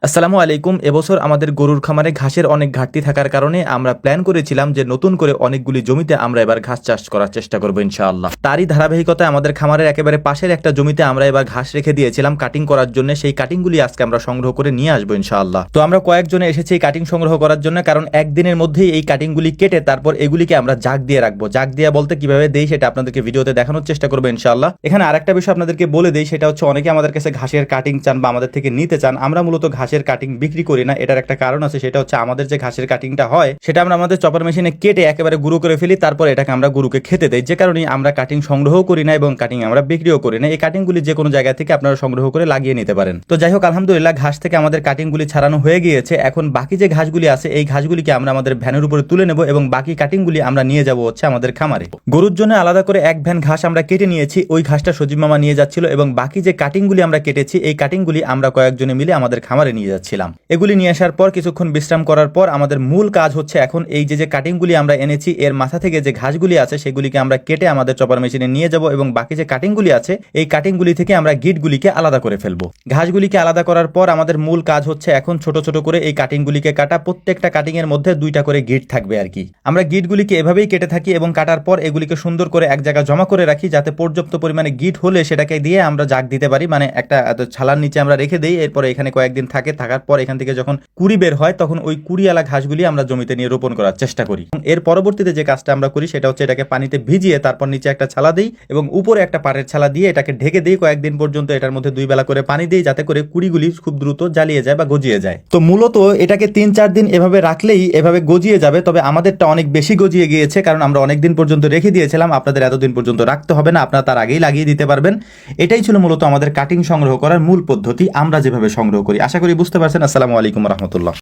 আসসালামু আলাইকুম। এবছর আমাদের গরুর খামারে ঘাসের অনেক ঘাটতি থাকার কারণে আমরা প্ল্যান করেছিলাম যে নতুন করে অনেকগুলি জমিতে আমরা এবার ঘাস চাষ করার চেষ্টা করবো ইনশাআল্লাহ। তারই ধারাবাহিকতায় আমাদের খামারের একেবারে পাশের একটা জমিতে আমরা এবার ঘাস রেখে দিয়েছিলাম কাটিং করার জন্য। সেই কাটিংগুলি আজকে আমরা সংগ্রহ করে নিয়ে আসবো ইনশাআল্লাহ। তো আমরা কয়েকজনে এসেছি এই কাটিং সংগ্রহ করার জন্য, কারণ একদিনের মধ্যেই এই কাটিংগুলি কেটে তারপর এগুলিকে আমরা জাগ দিয়ে রাখবো। জাগ দিয়া বলতে কিভাবে দেই সেটা আপনাদেরকে ভিডিওতে দেখানোর চেষ্টা করবো ইনশাআল্লাহ। এখানে আরেকটা বিষয় আপনাদেরকে বলে দেই, সেটা হচ্ছে অনেকে আমাদের কাছে ঘাসের কাটিং চান বা আমাদের থেকে নিতে চান। আমরা মূলত ঘাসের কাটিং বিক্রি করি না। এটার একটা কারণ আছে, সেটা হচ্ছে আমাদের যে ঘাসের কাটিংটা হয় সেটা আমরা আমাদের চপার মেশিনে কেটে একেবারে গুঁড়ো করে ফেলি, তারপর এটাকে আমরা গরুকে খেতে দেই। যে কারণে আমরা কাটিং সংগ্রহ করি না এবং কাটিং আমরা বিক্রিও করি না। এই কাটিংগুলি যে কোনো জায়গা থেকে আপনারা সংগ্রহ করে লাগিয়ে নিতে পারেন। তো যাই হোক, আলহামদুলিল্লাহ ঘাস থেকে আমাদের কাটিংগুলি ছাড়ানো হয়ে গিয়েছে। এখন বাকি যে ঘাসগুলি আছে এই ঘাসগুলিকে আমরা আমাদের ভ্যানের উপরে তুলে নেব এবং বাকি কাটিংগুলি আমরা নিয়ে যাব হচ্ছে আমাদের খামারে। গরুর জন্য আলাদা করে এক ভ্যান ঘাস আমরা কেটে নিয়েছি, ওই ঘাসটা সজীব মামা নিয়ে যাচ্ছিল এবং বাকি যে কাটিংগুলি আমরা কেটেছি এই কাটিংগুলি আমরা কয়েকজনে মিলে আমাদের খামারে নিয়ে যাচ্ছিলাম। এগুলি নিয়ে আসার পর কিছুক্ষণ বিশ্রাম করার পর আমাদের মূল কাজ হচ্ছে এখন এই যে কাটিংগুলি আমরা এনেছি এর মাথা থেকে যে ঘাসগুলি আছে সেগুলিকে আমরা কেটে আমাদের চপার মেশিনে নিয়ে যাব এবং বাকি যে কাটিংগুলি আছে এই কাটিংগুলি থেকে আমরা গিটগুলিকে আলাদা করে ফেলবো। ঘাসগুলিকে আলাদা করার পর আমাদের মূল কাজ হচ্ছে এখন ছোট ছোট করে এই কাটিংগুলিকে কাটা। প্রত্যেকটা কাটিং এর মধ্যে দুইটা করে গিট থাকবে আর কি। আমরা গিটগুলিকে এভাবেই কেটে থাকি এবং কাটার পর এগুলিকে সুন্দর করে এক জায়গায় জমা করে রাখি, যাতে পর্যাপ্ত পরিমাণে গিট হলে সেটাকে দিয়ে আমরা জাগ দিতে পারি। মানে একটা ছালার নিচে আমরা রেখে দেই, এরপরে এখানে কয়েকদিন থাকার পর এখান থেকে যখন কুড়ি বের হয় তখন ওই কুড়িয়ালা ঘাসগুলি আমরা জমিতে নিয়ে রোপণ করার চেষ্টা করি। এর পরবর্তীতে যে কাজটা আমরা করি সেটা হচ্ছে এটাকে পানিতে ভিজিয়ে তারপর নিচে একটা ছালা দিই এবং উপরে একটা পাটের ছালা দিয়ে এটাকে ঢেকে দিই কয়েকদিন পর্যন্ত। এটার মধ্যে 2 বেলা করে পানি দিই যাতে করে কুড়িগুলি খুব দ্রুত জ্বালিয়ে যায় বা গজিয়ে যায়। তো মূলত এটাকে 3-4 দিন এভাবে রাখলেই এভাবে গজিয়ে যাবে। তবে আমাদেরটা অনেক বেশি গজিয়ে গিয়েছে, কারণ আমরা অনেক দিন পর্যন্ত রেখে দিয়েছিলাম। আপনাদের এতদিন পর্যন্ত রাখতে হবে না, আপনারা তার আগেই লাগিয়ে দিতে পারবেন। এটাই ছিল মূলত আমাদের কাটিং সংগ্রহ করার মূল পদ্ধতি, আমরা যেভাবে সংগ্রহ করি। আশা করি বুঝতে পারছেন। আসসালামু আলাইকুম রহমতুল্লাহ।